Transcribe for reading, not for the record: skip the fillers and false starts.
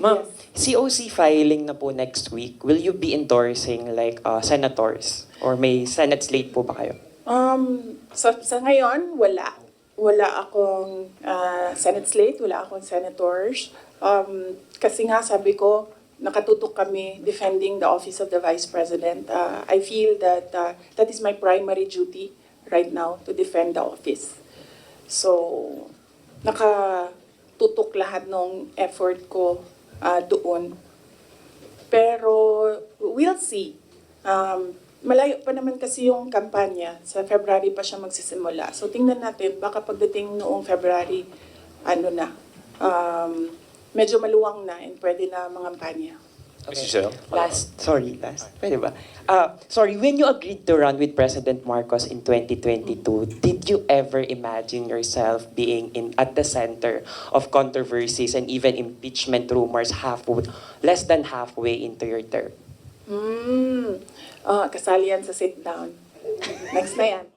Ma'am, Yes. COC filing na po next week. Will you be endorsing like senators? Or may Senate slate po ba kayo? Sa ngayon, wala. Wala akong Senate slate, wala akong senators. Kasi nga sabi ko, nakatutok kami defending the office of the Vice President. I feel that that is my primary duty right now, to defend the office. So, nakatutok lahat ng effort ko doon. Pero we'll see. Malayo pa naman kasi yung kampanya. Sa February pa siya magsisimula. So tingnan natin, baka pagdating noong February, medyo maluwang na and pwede na mangampanya. Mr. Chair? Last. Pwede ba? Sorry, when you agreed to run with President Marcos in 2022, did you ever imagine yourself being at the center of controversies and even impeachment rumors less than halfway into your term? Kasali yan sa sit down. Next na yan.